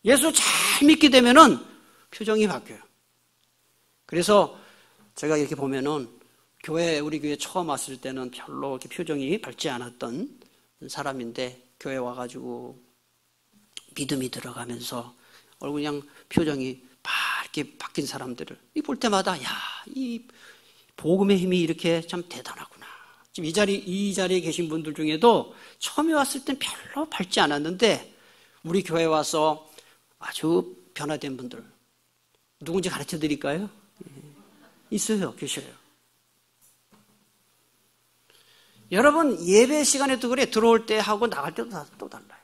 예수 잘 믿게 되면은 표정이 바뀌어요. 그래서 제가 이렇게 보면은 우리 교회 처음 왔을 때는 별로 이렇게 표정이 밝지 않았던 사람인데 교회 와가지고 믿음이 들어가면서 얼굴 그냥 표정이 밝게 바뀐 사람들을 볼 때마다 이 복음의 힘이 이렇게 참 대단하구나. 지금 이 자리에 계신 분들 중에도 처음에 왔을 땐 별로 밝지 않았는데 우리 교회 와서 아주 변화된 분들 누군지 가르쳐 드릴까요? 있어요. 계셔요. 여러분 예배 시간에도 그래. 들어올 때 하고 나갈 때도 또 달라요.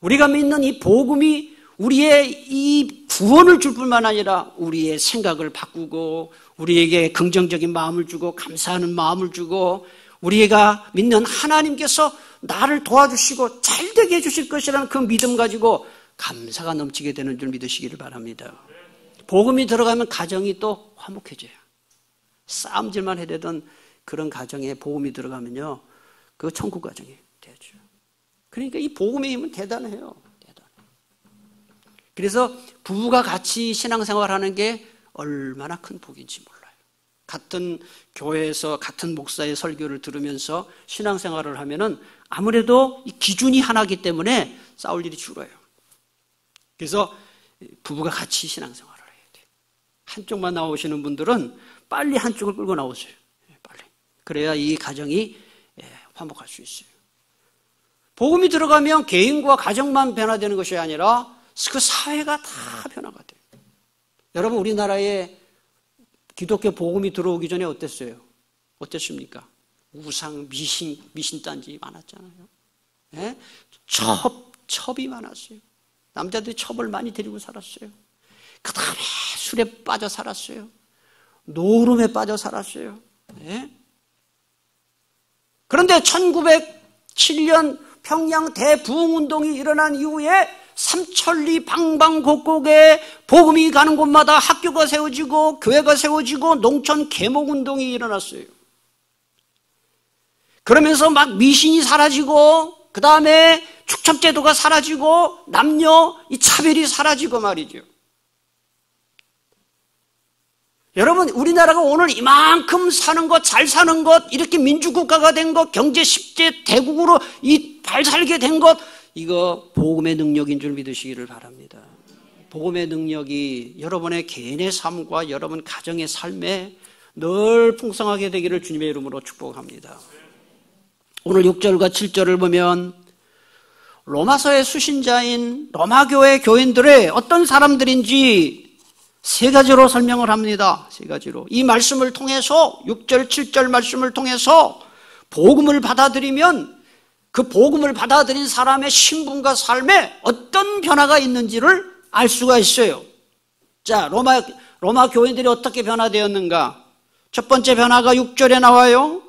우리가 믿는 이 복음이 우리의 이 구원을 줄 뿐만 아니라 우리의 생각을 바꾸고 우리에게 긍정적인 마음을 주고 감사하는 마음을 주고 우리가 믿는 하나님께서 나를 도와주시고 잘되게 해주실 것이라는 그 믿음 가지고 감사가 넘치게 되는 줄 믿으시기를 바랍니다. 복음이 들어가면 가정이 또 화목해져요. 싸움질만 해대던 그런 가정에 복음이 들어가면요, 그 천국 가정이 되죠. 그러니까 이 복음의 힘은 대단해요. 그래서 부부가 같이 신앙생활하는 게 얼마나 큰 복인지 몰라요. 같은 교회에서 같은 목사의 설교를 들으면서 신앙생활을 하면은 아무래도 이 기준이 하나이기 때문에 싸울 일이 줄어요. 그래서 부부가 같이 신앙생활을 해야 돼요. 한쪽만 나오시는 분들은 빨리 한쪽을 끌고 나오세요. 빨리. 그래야 이 가정이 화목할 수 있어요. 복음이 들어가면 개인과 가정만 변화되는 것이 아니라 그 사회가 다 변화가 돼요. 여러분 우리나라에 기독교 복음이 들어오기 전에 어땠어요? 어땠습니까? 우상, 미신단지 많았잖아요. 네? 첩이 많았어요. 남자들이 첩을 많이 데리고 살았어요. 그 다음에 술에 빠져 살았어요. 노름에 빠져 살았어요. 네? 그런데 1907년 평양 대부흥운동이 일어난 이후에 삼천리 방방곡곡에 복음이 가는 곳마다 학교가 세워지고 교회가 세워지고 농촌 계몽운동이 일어났어요. 그러면서 막 미신이 사라지고 그 다음에 축첩제도가 사라지고 남녀 이 차별이 사라지고 말이죠. 여러분 우리나라가 오늘 이만큼 사는 것, 잘 사는 것, 이렇게 민주국가가 된 것, 경제 10대 대국으로 잘 살게 된 것, 이거 복음의 능력인 줄 믿으시기를 바랍니다. 복음의 능력이 여러분의 개인의 삶과 여러분 가정의 삶에 늘 풍성하게 되기를 주님의 이름으로 축복합니다. 오늘 6절과 7절을 보면 로마서의 수신자인 로마교회 교인들의 어떤 사람들인지 세 가지로 설명을 합니다. 세 가지로. 이 말씀을 통해서 6절, 7절 말씀을 통해서 복음을 받아들이면 그 복음을 받아들인 사람의 신분과 삶에 어떤 변화가 있는지를 알 수가 있어요. 자, 로마 교인들이 어떻게 변화되었는가? 첫 번째 변화가 6절에 나와요.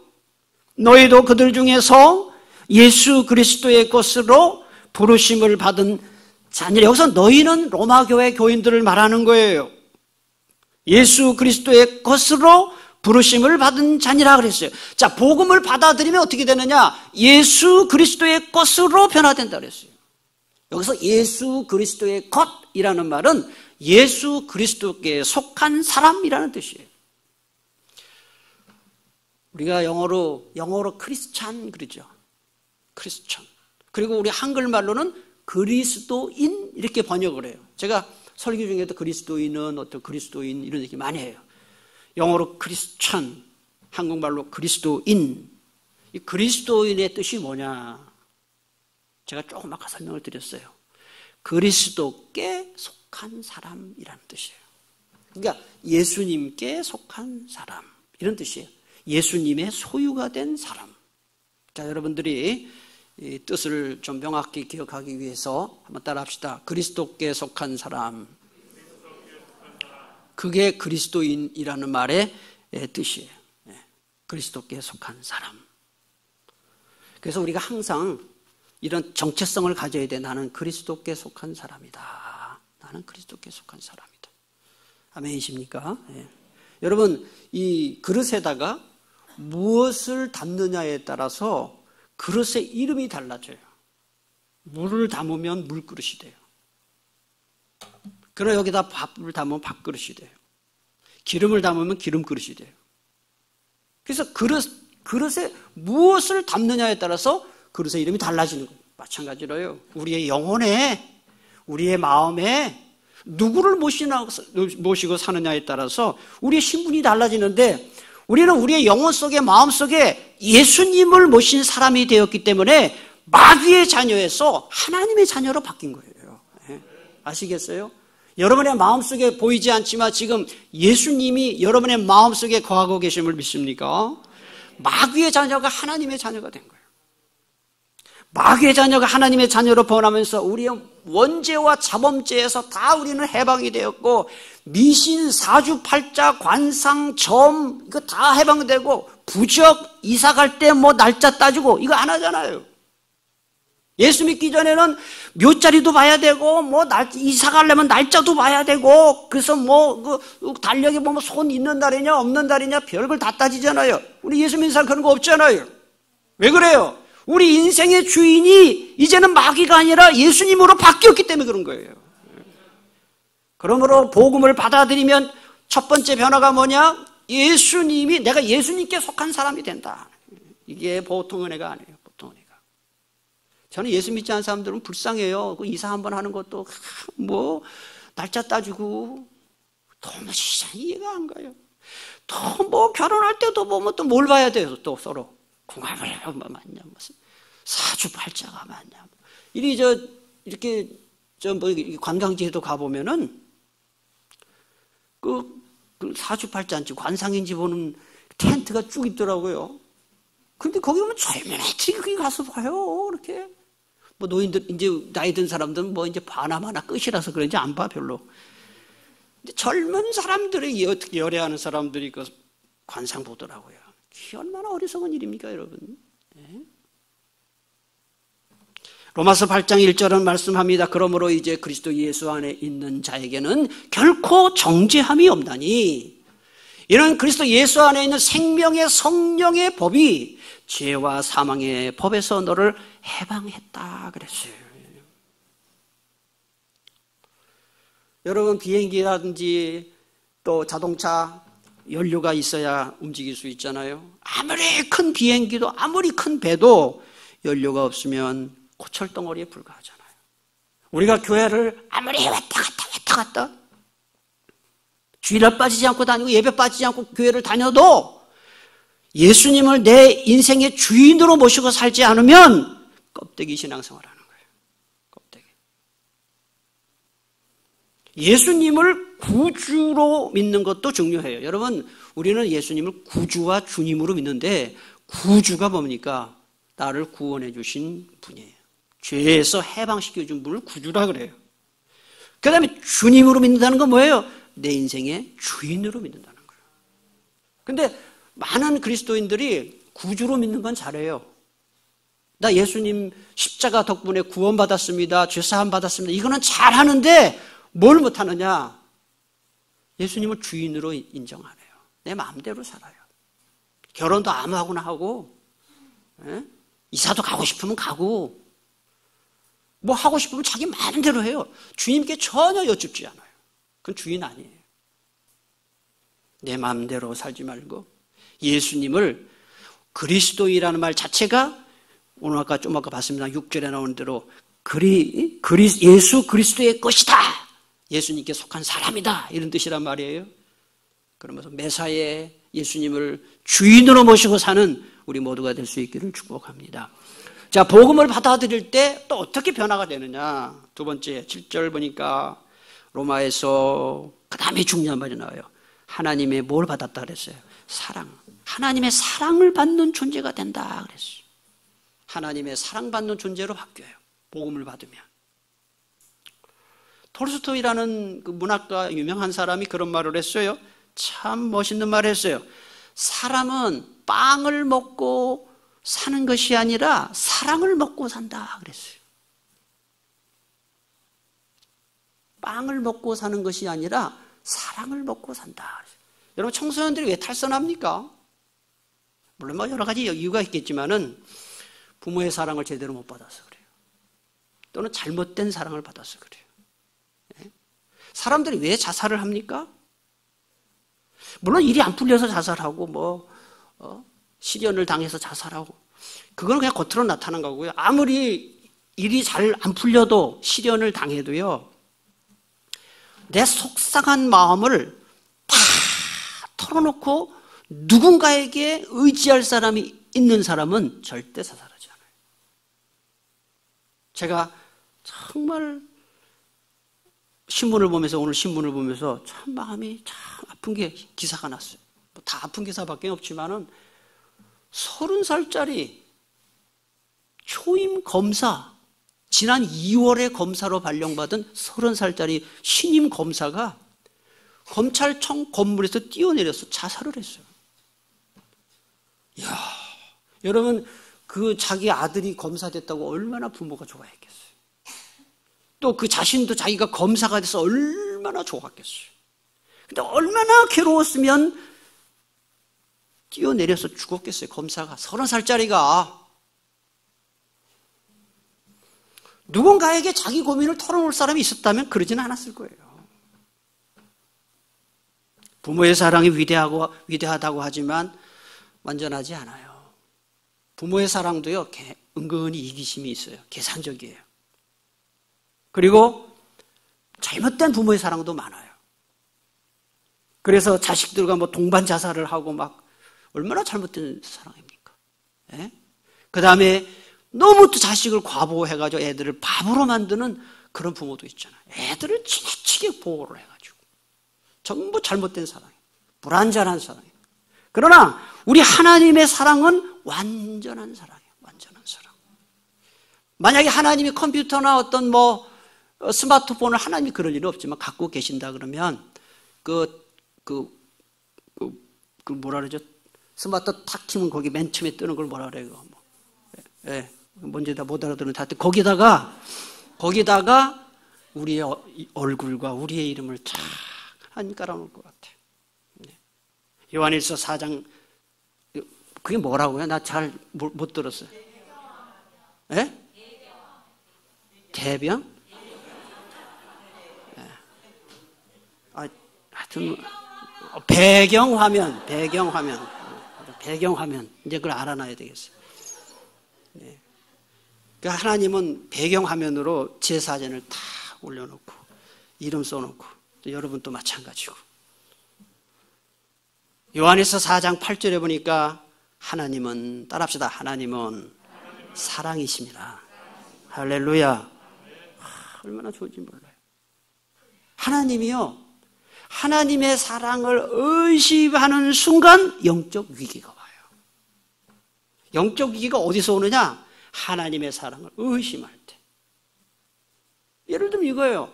너희도 그들 중에서 예수 그리스도의 것으로 부르심을 받은 자녀. 여기서 너희는 로마 교회 교인들을 말하는 거예요. 예수 그리스도의 것으로 부르심을 받은 자니라 그랬어요. 자, 복음을 받아들이면 어떻게 되느냐? 예수 그리스도의 것으로 변화된다 그랬어요. 여기서 예수 그리스도의 것이라는 말은 예수 그리스도께 속한 사람이라는 뜻이에요. 우리가 영어로 크리스찬 그러죠. 크리스찬. 그리고 우리 한글말로는 그리스도인 이렇게 번역을 해요. 제가 설교 중에도 그리스도인은 어떤 그리스도인 이런 얘기 많이 해요. 영어로 크리스찬, 한국말로 그리스도인. 이 그리스도인의 뜻이 뭐냐? 제가 조금 아까 설명을 드렸어요. 그리스도께 속한 사람이라는 뜻이에요. 그러니까 예수님께 속한 사람 이런 뜻이에요. 예수님의 소유가 된 사람. 자, 여러분들이 이 뜻을 좀 명확히 기억하기 위해서 한번 따라 합시다. 그리스도께 속한 사람. 그게 그리스도인이라는 말의 뜻이에요. 그리스도께 속한 사람. 그래서 우리가 항상 이런 정체성을 가져야 돼. 나는 그리스도께 속한 사람이다. 나는 그리스도께 속한 사람이다. 아멘이십니까? 네. 여러분, 이 그릇에다가 무엇을 담느냐에 따라서 그릇의 이름이 달라져요. 물을 담으면 물그릇이 돼요. 그러나 여기다 밥을 담으면 밥그릇이 돼요. 기름을 담으면 기름그릇이 돼요. 그래서 그릇에 무엇을 담느냐에 따라서 그릇의 이름이 달라지는 거예요. 마찬가지로요. 우리의 영혼에, 우리의 마음에 누구를 모시고 사느냐에 따라서 우리의 신분이 달라지는데, 우리는 우리의 영혼 속에, 마음 속에 예수님을 모신 사람이 되었기 때문에 마귀의 자녀에서 하나님의 자녀로 바뀐 거예요. 아시겠어요? 여러분의 마음속에 보이지 않지만 지금 예수님이 여러분의 마음속에 거하고 계심을 믿습니까? 마귀의 자녀가 하나님의 자녀가 된 거예요. 마귀의 자녀가 하나님의 자녀로 변하면서 우리의 원죄와 자범죄에서 다 우리는 해방이 되었고, 미신, 사주팔자, 관상, 점 이거 다 해방되고, 부적, 이사 갈 때 뭐 날짜 따지고 이거 안 하잖아요. 예수 믿기 전에는 묘자리도 봐야 되고, 뭐 이사 가려면 날짜도 봐야 되고, 그래서 달력에 보면 손 있는 날이냐 없는 날이냐 별걸 다 따지잖아요. 우리 예수 믿는 사람 그런 거 없잖아요. 왜 그래요? 우리 인생의 주인이 이제는 마귀가 아니라 예수님으로 바뀌었기 때문에 그런 거예요. 그러므로 복음을 받아들이면 첫 번째 변화가 뭐냐? 예수님이, 내가 예수님께 속한 사람이 된다. 이게 보통 은혜가 아니에요. 보통 은혜가. 저는 예수 믿지 않는 사람들은 불쌍해요. 그 이사 한번 하는 것도 날짜 따지고 도무지 이해가 안 가요. 또 결혼할 때도 보면 또 뭘 봐야 돼요. 또 서로 궁합을 맞냐, 무슨 사주팔자가 맞냐. 이렇게 관광지에도 가보면은 그 사주팔자인지 관상인지 보는 텐트가 쭉 있더라고요. 근데 거기 보면 젊은 애들이 거기 가서 봐요. 이렇게. 노인들, 이제 나이 든 사람들은 이제 바나마나 끝이라서 그런지 안 봐, 별로. 근데 젊은 사람들이, 어떻게 열애하는 사람들이 그 관상 보더라고요. 이게 얼마나 어리석은 일입니까, 여러분? 네? 로마서 8장 1절은 말씀합니다. 그러므로 이제 그리스도 예수 안에 있는 자에게는 결코 정죄함이 없나니, 이는 그리스도 예수 안에 있는 생명의 성령의 법이 죄와 사망의 법에서 너를 해방했다 그랬어요. 여러분, 비행기라든지 또 자동차 연료가 있어야 움직일 수 있잖아요. 아무리 큰 비행기도, 아무리 큰 배도 연료가 없으면 고철덩어리에 불과하잖아요. 우리가 교회를 아무리 왔다 갔다 주일날 빠지지 않고 다니고 예배 빠지지 않고 교회를 다녀도 예수님을 내 인생의 주인으로 모시고 살지 않으면 껍데기 신앙생활하는 거예요. 껍데기. 예수님을 구주로 믿는 것도 중요해요. 여러분, 우리는 예수님을 구주와 주님으로 믿는데, 구주가 뭡니까? 나를 구원해 주신 분이에요. 죄에서 해방시켜 준 분을 구주라 그래요. 그 다음에 주님으로 믿는다는 건 뭐예요? 내 인생의 주인으로 믿는다는 거예요. 근데 많은 그리스도인들이 구주로 믿는 건 잘해요. 나 예수님 십자가 덕분에 구원받았습니다. 죄사함 받았습니다. 이거는 잘하는데 뭘 못하느냐? 예수님을 주인으로 인정 안 해요. 내 마음대로 살아요. 결혼도 아무하고나 하고, 이사도 가고 싶으면 가고, 뭐 하고 싶으면 자기 마음대로 해요. 주님께 전혀 여쭙지 않아요. 그건 주인 아니에요. 내 마음대로 살지 말고 예수님을, 그리스도이라는 말 자체가 오늘 아까 봤습니다. 6절에 나오는 대로 예수 그리스도의 것이다. 예수님께 속한 사람이다. 이런 뜻이란 말이에요. 그러면서 매사에 예수님을 주인으로 모시고 사는 우리 모두가 될 수 있기를 축복합니다. 자, 복음을 받아들일 때 또 어떻게 변화가 되느냐. 두 번째 7절 보니까 로마에서 그 다음에 중요한 말이 나와요. 하나님의 뭘 받았다 그랬어요? 사랑. 하나님의 사랑을 받는 존재가 된다 그랬어요. 하나님의 사랑받는 존재로 바뀌어요. 복음을 받으면. 톨스토이라는 그 문학가 유명한 사람이 그런 말을 했어요. 참 멋있는 말을 했어요. 사람은 빵을 먹고 사는 것이 아니라 사랑을 먹고 산다 그랬어요. 빵을 먹고 사는 것이 아니라 사랑을 먹고 산다. 여러분, 청소년들이 왜 탈선합니까? 물론 여러 가지 이유가 있겠지만은 부모의 사랑을 제대로 못 받아서 그래요. 또는 잘못된 사랑을 받아서 그래요. 사람들이 왜 자살을 합니까? 물론 일이 안 풀려서 자살하고 시련을 당해서 자살하고 그건 그냥 겉으로 나타난 거고요. 아무리 일이 잘 안 풀려도 시련을 당해도요. 내 속상한 마음을 다 털어놓고 누군가에게 의지할 사람이 있는 사람은 절대 자살하지 않아요. 제가 정말 오늘 신문을 보면서 참 마음이 참 아픈 게 기사가 났어요. 다 아픈 기사밖에 없지만은 30살짜리 초임 검사, 지난 2월에 검사로 발령받은 30살짜리 신임 검사가 검찰청 건물에서 뛰어내려서 자살을 했어요. 이야, 여러분 그 자기 아들이 검사 됐다고 얼마나 부모가 좋아했겠어요. 또 그 자신도 자기가 검사가 돼서 얼마나 좋았겠어요. 근데 얼마나 괴로웠으면 뛰어내려서 죽었겠어요. 검사가 30살짜리가 누군가에게 자기 고민을 털어놓을 사람이 있었다면 그러지는 않았을 거예요. 부모의 사랑이 위대하다고 하지만 완전하지 않아요. 부모의 사랑도요, 은근히 이기심이 있어요. 계산적이에요. 그리고 잘못된 부모의 사랑도 많아요. 그래서 자식들과 동반 자살을 하고 얼마나 잘못된 사랑입니까? 예? 그 다음에 너무 또 자식을 과보해가지고 애들을 바보로 만드는 그런 부모도 있잖아요. 애들을 지나치게 보호를 해가지고. 전부 잘못된 사랑이에요. 불완전한 사랑이에요. 그러나 우리 하나님의 사랑은 완전한 사랑이에요. 완전한 사랑. 만약에 하나님이 컴퓨터나 어떤 스마트폰을 하나님이 그럴 일은 없지만 갖고 계신다 그러면 뭐라 그러죠? 스마트 탁 키면 거기 맨 처음에 뜨는 걸 뭐라 그래요? 예, 뭔지 다 못 알아들으면 다 거기다가 우리의 얼굴과 우리의 이름을 쫙 한 깔아놓을 것 같아요. 요한일서 4장 그게 뭐라고요? 나 잘 못 들었어요. 예? 대변? 하여튼 배경화면 이제 그걸 알아놔야 되겠어요. 네. 그러니까 하나님은 배경화면으로 제 사진을 다 올려놓고 이름 써놓고 또 여러분도 마찬가지고 요한일서 4장 8절에 보니까 하나님은 따라합시다. 하나님은 사랑이십니다. 할렐루야. 얼마나 좋은지 몰라요. 하나님이요. 하나님의 사랑을 의심하는 순간 영적 위기가 와요. 영적 위기가 어디서 오느냐? 하나님의 사랑을 의심할 때. 예를 들면 이거예요.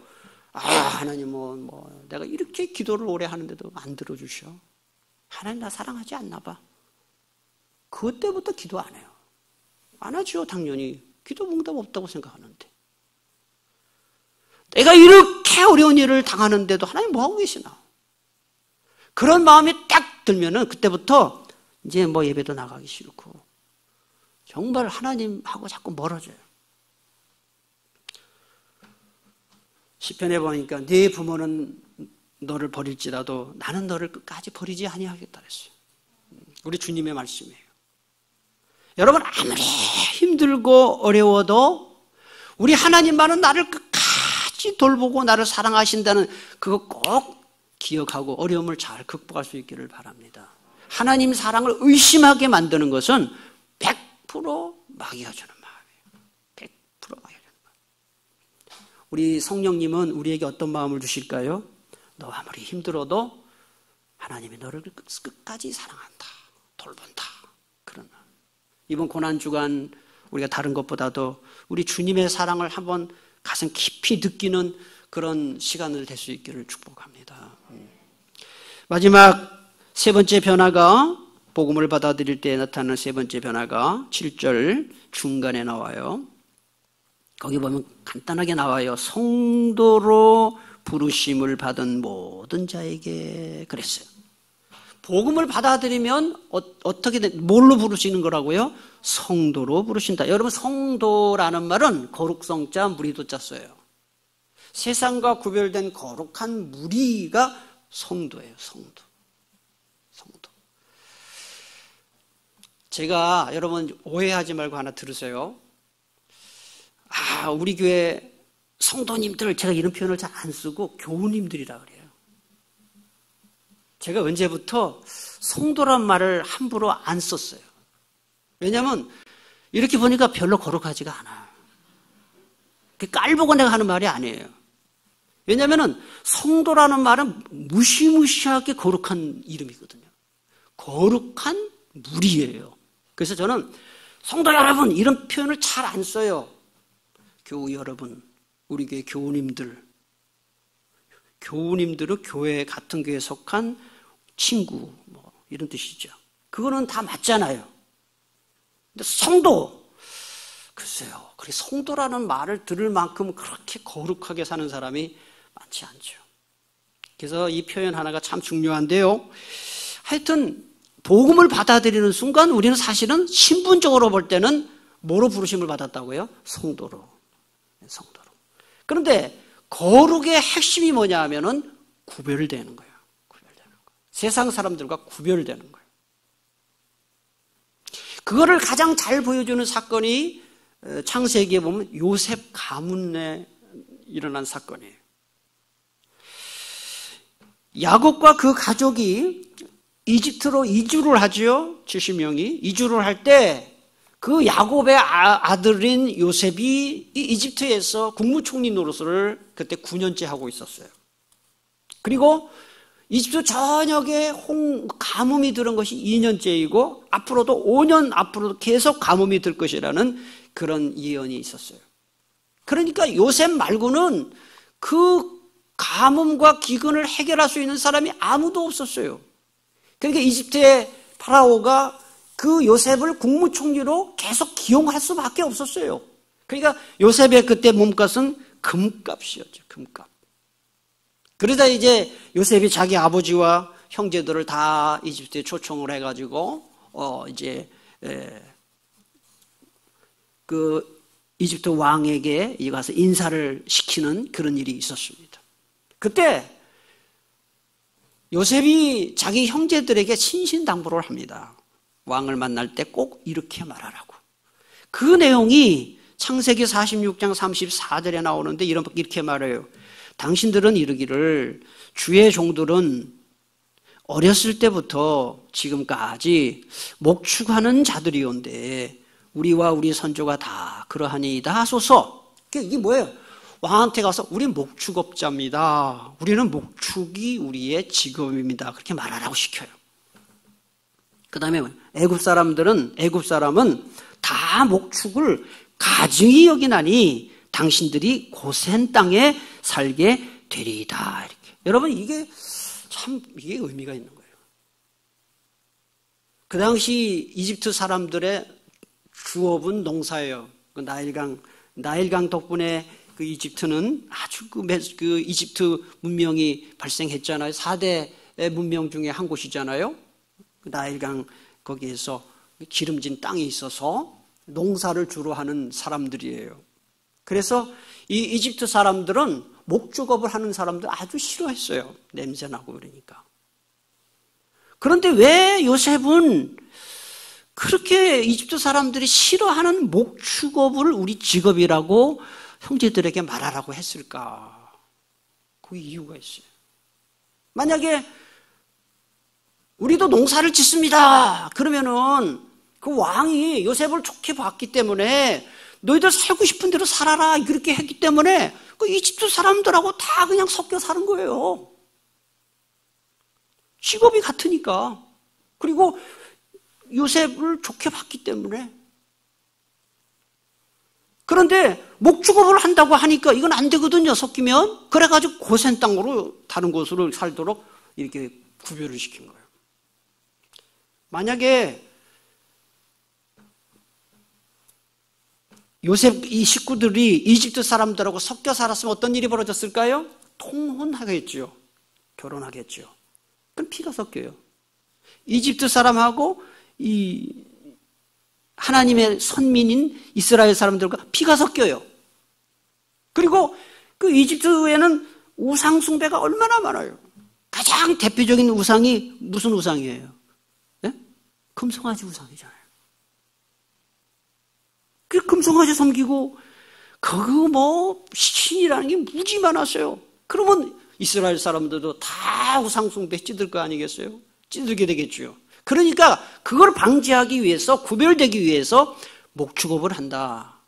하나님은 내가 이렇게 기도를 오래 하는데도 안 들어주셔. 하나님 나 사랑하지 않나 봐. 그때부터 기도 안 해요. 안 하죠, 당연히. 기도 응답 없다고 생각하는데. 내가 이렇게 어려운 일을 당하는데도 하나님 뭐하고 계시나? 그런 마음이 딱 들면은 그때부터 이제 예배도 나가기 싫고 정말 하나님하고 자꾸 멀어져요. 시편에 보니까 네 부모는 너를 버릴지라도 나는 너를 끝까지 버리지 아니하겠다 그랬어요. 우리 주님의 말씀이에요. 여러분 아무리 힘들고 어려워도 우리 하나님만은 나를 끝까지 돌보고 나를 사랑하신다는 그거 꼭 기억하고 어려움을 잘 극복할 수 있기를 바랍니다. 하나님 사랑을 의심하게 만드는 것은 100% 마귀가 주는 마음이에요. 100% 마귀가 주는 마음. 우리 성령님은 우리에게 어떤 마음을 주실까요? 너 아무리 힘들어도 하나님이 너를 끝까지 사랑한다. 돌본다. 그런 마음. 이번 고난주간 우리가 다른 것보다도 우리 주님의 사랑을 한번 가슴 깊이 느끼는 그런 시간을 될 수 있기를 축복합니다. 마지막 세 번째 변화가 복음을 받아들일 때 나타나는 세 번째 변화가 7절 중간에 나와요. 거기 보면 간단하게 나와요. 성도로 부르심을 받은 모든 자에게 그랬어요. 복음을 받아들이면 어떻게 뭘로 부르시는 거라고요? 성도로 부르신다. 여러분 성도라는 말은 거룩성자 무리도자 써요. 세상과 구별된 거룩한 무리가 성도예요. 성도. 제가 여러분 오해하지 말고 하나 들으세요. 우리 교회 성도님들, 제가 이런 표현을 잘 안 쓰고 교우님들이라 그래요. 제가 언제부터 성도란 말을 함부로 안 썼어요. 왜냐하면 이렇게 보니까 별로 거룩하지가 않아요. 깔보고 내가 하는 말이 아니에요. 왜냐하면 성도라는 말은 무시무시하게 거룩한 이름이거든요. 거룩한 무리예요. 그래서 저는 성도 여러분 이런 표현을 잘 안 써요. 교우 여러분, 우리 교회 교우님들은 교회 같은 교회에 속한 친구 이런 뜻이죠. 그거는 다 맞잖아요. 근데 성도, 글쎄요. 그렇게 성도라는 말을 들을 만큼 그렇게 거룩하게 사는 사람이 많지 않죠. 그래서 이 표현 하나가 참 중요한데요. 하여튼 복음을 받아들이는 순간 우리는 사실은 신분적으로 볼 때는 뭐로 부르심을 받았다고요? 성도로. 그런데 거룩의 핵심이 뭐냐 하면은 구별되는 거예요. 세상 사람들과 구별되는 거예요. 그거를 가장 잘 보여주는 사건이 창세기에 보면 요셉 가문에 일어난 사건이에요. 야곱과 그 가족이 이집트로 이주를 하죠. 70명이 이주를 할 때 그 야곱의 아들인 요셉이 이집트에서 국무총리 노릇을 그때 9년째 하고 있었어요. 그리고 이집트 전역에 가뭄이 들은 것이 2년째이고 앞으로도 5년 앞으로도 계속 가뭄이 들 것이라는 그런 예언이 있었어요. 그러니까 요셉 말고는 그 가뭄과 기근을 해결할 수 있는 사람이 아무도 없었어요. 그러니까 이집트의 파라오가 그 요셉을 국무총리로 계속 기용할 수밖에 없었어요. 그러니까 요셉의 그때 몸값은 금값이었죠. 금값. 그러다 이제 요셉이 자기 아버지와 형제들을 다 이집트에 초청을 해가지고 그 이집트 왕에게 가서 인사를 시키는 그런 일이 있었습니다. 그때 요셉이 자기 형제들에게 신신당부를 합니다. 왕을 만날 때 꼭 이렇게 말하라고. 그 내용이 창세기 46장 34절에 나오는데 이렇게 말해요. 당신들은 이르기를 주의 종들은 어렸을 때부터 지금까지 목축하는 자들이온데 우리와 우리 선조가 다 그러하니이다 하소서. 이게 뭐예요? 왕한테 가서 우리 목축업자입니다. 우리는 목축이 우리의 직업입니다. 그렇게 말하라고 시켜요. 그 다음에 애굽 사람은 다 목축을 가증히 여기나니 당신들이 고센 땅에 살게 되리이다. 이렇게. 여러분 이게 의미가 있는 거예요. 그 당시 이집트 사람들의 주업은 농사예요. 그 나일강 덕분에 그 이집트는 아주 그 이집트 문명이 발생했잖아요. 4대 문명 중에 한 곳이잖아요. 그 나일강 거기에서 기름진 땅이 있어서 농사를 주로 하는 사람들이에요. 그래서 이 이집트 사람들은 목축업을 하는 사람들 아주 싫어했어요. 냄새나고 그러니까. 그런데 왜 요셉은 그렇게 이집트 사람들이 싫어하는 목축업을 우리 직업이라고 형제들에게 말하라고 했을까? 그 이유가 있어요. 만약에 우리도 농사를 짓습니다. 그러면은 그 왕이 요셉을 좋게 봤기 때문에 너희들 살고 싶은 대로 살아라 그렇게 했기 때문에 그 이집트 사람들하고 다 그냥 섞여 사는 거예요. 직업이 같으니까. 그리고 요셉을 좋게 봤기 때문에. 그런데 목축업을 한다고 하니까 이건 안 되거든요. 섞이면. 그래가지고 고센 땅으로 다른 곳으로 살도록 이렇게 구별을 시킨 거예요. 만약에 요셉 이 식구들이 이집트 사람들하고 섞여 살았으면 어떤 일이 벌어졌을까요? 통혼하겠죠. 결혼하겠죠. 그럼 피가 섞여요. 이집트 사람하고 이 하나님의 선민인 이스라엘 사람들과 피가 섞여요. 그리고 그 이집트에는 우상 숭배가 얼마나 많아요. 가장 대표적인 우상이 무슨 우상이에요? 네? 금송아지 우상이잖아요. 그 금송아지 섬기고 그거 뭐 신이라는 게 무지 많았어요. 그러면 이스라엘 사람들도 다 우상 숭배에 찌들 거 아니겠어요? 찌들게 되겠죠. 그러니까 그걸 방지하기 위해서, 구별되기 위해서 목축업을 한다.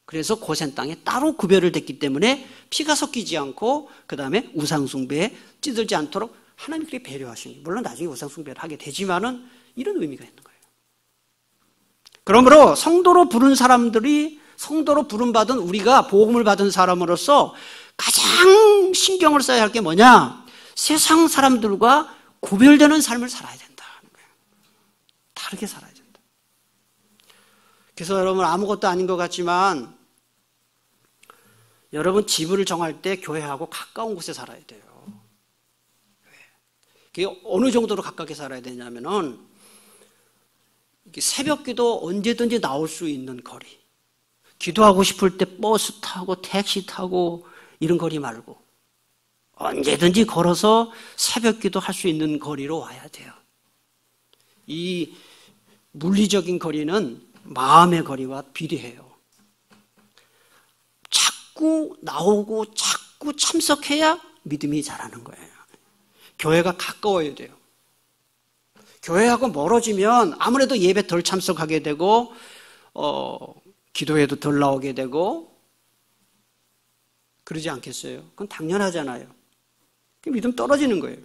그래서 고센 땅에 따로 구별을 됐기 때문에 피가 섞이지 않고 그 다음에 우상 숭배에 찌들지 않도록 하나님께 배려하신 거예요. 물론 나중에 우상 숭배를 하게 되지만은 이런 의미가 있는 거예요. 그러므로 성도로 부른 사람들이, 성도로 부름받은 우리가 복음을 받은 사람으로서 가장 신경을 써야 할 게 뭐냐? 세상 사람들과 구별되는 삶을 살아야 된다는 거예요. 다르게 살아야 된다. 그래서 여러분 아무것도 아닌 것 같지만 여러분 집을 정할 때 교회하고 가까운 곳에 살아야 돼요. 그게 어느 정도로 가깝게 살아야 되냐면은 새벽기도 언제든지 나올 수 있는 거리. 기도하고 싶을 때 버스 타고 택시 타고 이런 거리 말고 언제든지 걸어서 새벽기도 할 수 있는 거리로 와야 돼요. 이 물리적인 거리는 마음의 거리와 비례해요. 자꾸 나오고 자꾸 참석해야 믿음이 자라는 거예요. 교회가 가까워야 돼요. 교회하고 멀어지면 아무래도 예배 덜 참석하게 되고 기도회도 덜 나오게 되고 그러지 않겠어요? 그건 당연하잖아요. 믿음 떨어지는 거예요.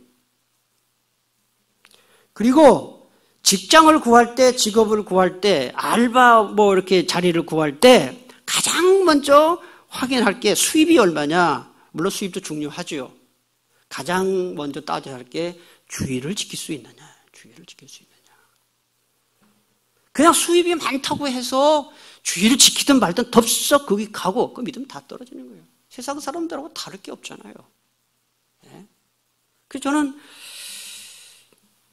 그리고 직장을 구할 때, 직업을 구할 때, 알바 뭐 이렇게 자리를 구할 때 가장 먼저 확인할 게 수입이 얼마냐. 물론 수입도 중요하죠. 가장 먼저 따져야 할 게 주의를 지킬 수 있느냐. 주의를 지킬 수 있느냐. 그냥 수입이 많다고 해서 주의를 지키든 말든 덥석 거기 가고 그 믿음 다 떨어지는 거예요. 세상 사람들하고 다를 게 없잖아요. 네? 그래서 저는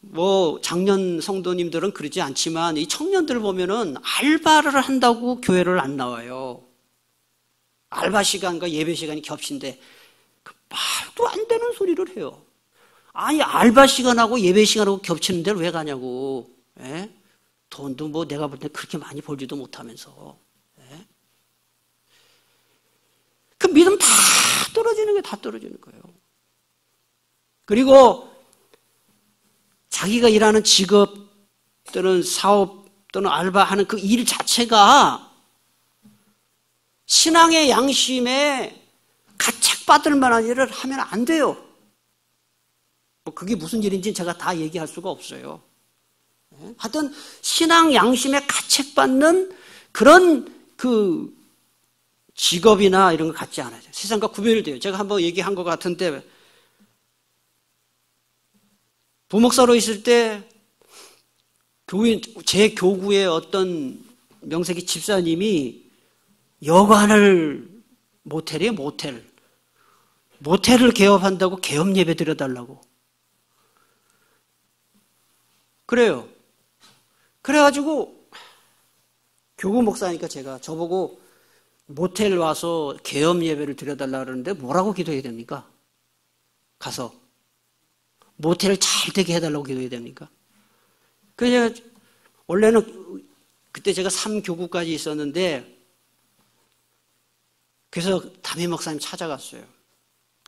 뭐 작년 성도님들은 그러지 않지만 이 청년들 보면은 알바를 한다고 교회를 안 나와요. 알바 시간과 예배 시간이 겹친데 말도 안 되는 소리를 해요. 아니 알바 시간하고 예배 시간하고 겹치는 데를 왜 가냐고. 예? 돈도 뭐 내가 볼 때 그렇게 많이 벌지도 못하면서. 예? 그 믿음 다 떨어지는 게 다 떨어지는 거예요. 그리고 자기가 일하는 직업 또는 사업 또는 알바하는 그 일 자체가 신앙의 양심에 가책받을 만한 일을 하면 안 돼요. 뭐 그게 무슨 일인지 제가 다 얘기할 수가 없어요. 하여튼 신앙 양심에 가책받는 그런 그 직업이나 이런 거 갖지 않아요. 세상과 구별돼요. 제가 한번 얘기한 것 같은데 부목사로 있을 때 제 교구의 어떤 명색이 집사님이 여관을 모텔을 개업한다고 개업 예배 드려달라고 그래요. 그래가지고 교구 목사니까 제가 저보고 모텔 와서 개업 예배를 드려달라 그러는데 뭐라고 기도해야 됩니까? 가서 모텔을 잘 되게 해달라고 기도해야 됩니까? 그래서 원래는 그때 제가 3교구까지 있었는데 그래서 담임 목사님 찾아갔어요.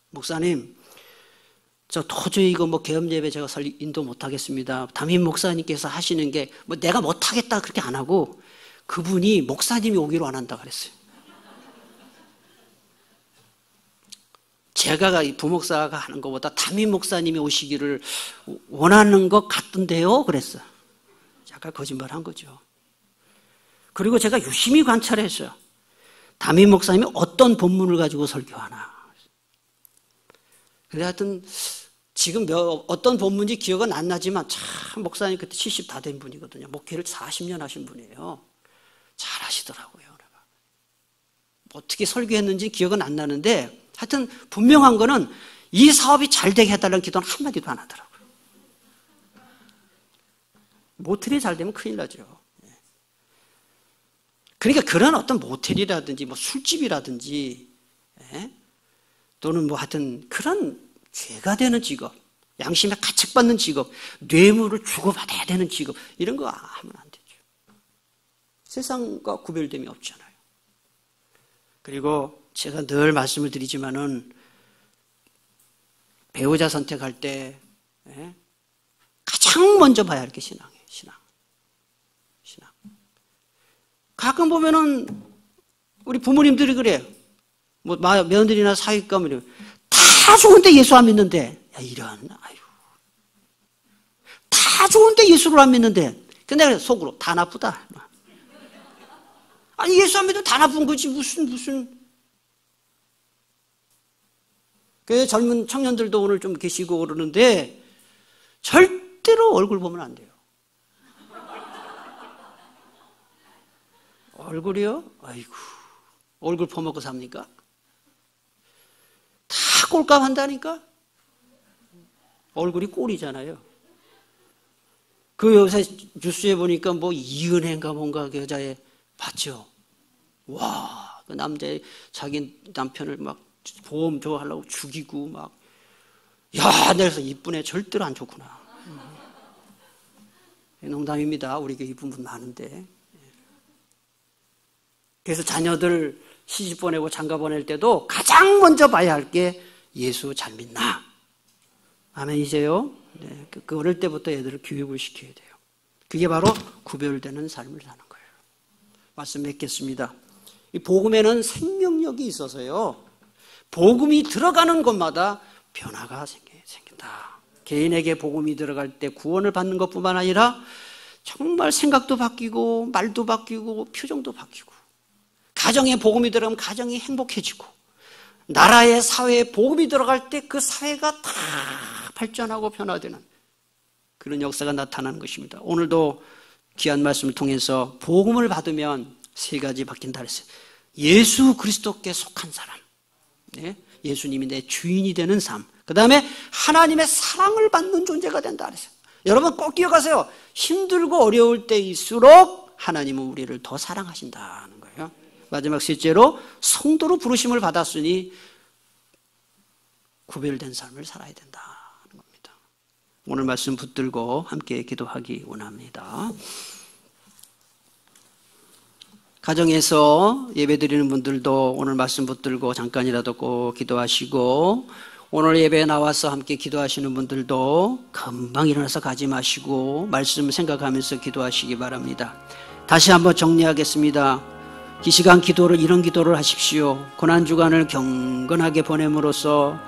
목사님, 저 도저히 이거 뭐 개업 예배 제가 인도 못 하겠습니다. 담임 목사님께서 하시는 게 뭐 내가 못 하겠다 그렇게 안 하고 그분이 목사님이 오기로 안 한다 그랬어요. 제가 부목사가 하는 것보다 담임 목사님이 오시기를 원하는 것 같던데요 그랬어요. 약간 거짓말 한 거죠. 그리고 제가 유심히 관찰했어요. 담임 목사님이 어떤 본문을 가지고 설교하나. 그래 하여튼 지금 어떤 본문인지 기억은 안 나지만 참 목사님 그때 70 다 된 분이거든요. 목회를 40년 하신 분이에요. 잘 하시더라고요. 어떻게 설교했는지 기억은 안 나는데 하여튼 분명한 거는 이 사업이 잘 되게 해달라는 기도는 한마디도 안 하더라고요. 모텔이 잘 되면 큰일 나죠. 그러니까 그런 어떤 모텔이라든지 뭐 술집이라든지 또는 뭐 하여튼 그런 죄가 되는 직업, 양심에 가책받는 직업, 뇌물을 주고받아야 되는 직업, 이런 거 하면 안 되죠. 세상과 구별됨이 없잖아요. 그리고 제가 늘 말씀을 드리지만은 배우자 선택할 때 가장 먼저 봐야 할 게 신앙이에요. 신앙. 가끔 보면은 우리 부모님들이 그래요. 뭐 며느리나 사위감 이러면 다 좋은데 예수 안 믿는데, 야 이런, 아유, 다 좋은데 예수를 안 믿는데, 근데 속으로 다 나쁘다. 아니 예수 안 믿으면 다 나쁜 거지 무슨. 그 젊은 청년들도 오늘 좀 계시고 그러는데 절대로 얼굴 보면 안 돼요. 얼굴이요? 아이고, 얼굴 퍼먹고 삽니까? 다 꼴값 한다니까? 얼굴이 꼴이잖아요. 그 요새 뉴스에 보니까 뭐 이은혜인가 뭔가 그 여자애 봤죠? 와, 그 남자애 자기 남편을 막 보험 좋아하려고 죽이고 막, 야, 내가 이쁜 애 절대로 안 좋구나. 농담입니다. 우리 교회 이쁜 분 많은데. 그래서 자녀들 시집 보내고 장가 보낼 때도 가장 먼저 봐야 할 게 예수 잘 믿나? 아멘이세요? 네, 그 어릴 때부터 애들을 교육을 시켜야 돼요. 그게 바로 구별되는 삶을 사는 거예요. 말씀 맺겠습니다. 이 복음에는 생명력이 있어서요, 복음이 들어가는 곳마다 변화가 생긴다. 개인에게 복음이 들어갈 때 구원을 받는 것뿐만 아니라 정말 생각도 바뀌고 말도 바뀌고 표정도 바뀌고, 가정에 복음이 들어가면 가정이 행복해지고, 나라의 사회에 복음이 들어갈 때 그 사회가 다 발전하고 변화되는 그런 역사가 나타나는 것입니다. 오늘도 귀한 말씀을 통해서 복음을 받으면 세 가지 바뀐다 그랬어요. 예수 그리스도께 속한 사람, 네? 예수님이 내 주인이 되는 삶, 그 다음에 하나님의 사랑을 받는 존재가 된다 그랬어요. 여러분 꼭 기억하세요. 힘들고 어려울 때일수록 하나님은 우리를 더 사랑하신다는 거예요. 마지막 셋째로 성도로 부르심을 받았으니 구별된 삶을 살아야 된다는 겁니다. 오늘 말씀 붙들고 함께 기도하기 원합니다. 가정에서 예배드리는 분들도 오늘 말씀 붙들고 잠깐이라도 꼭 기도하시고, 오늘 예배에 나와서 함께 기도하시는 분들도 금방 일어나서 가지 마시고 말씀 생각하면서 기도하시기 바랍니다. 다시 한번 정리하겠습니다. 이 시간 기도를, 이런 기도를 하십시오. 고난주간을 경건하게 보냄으로써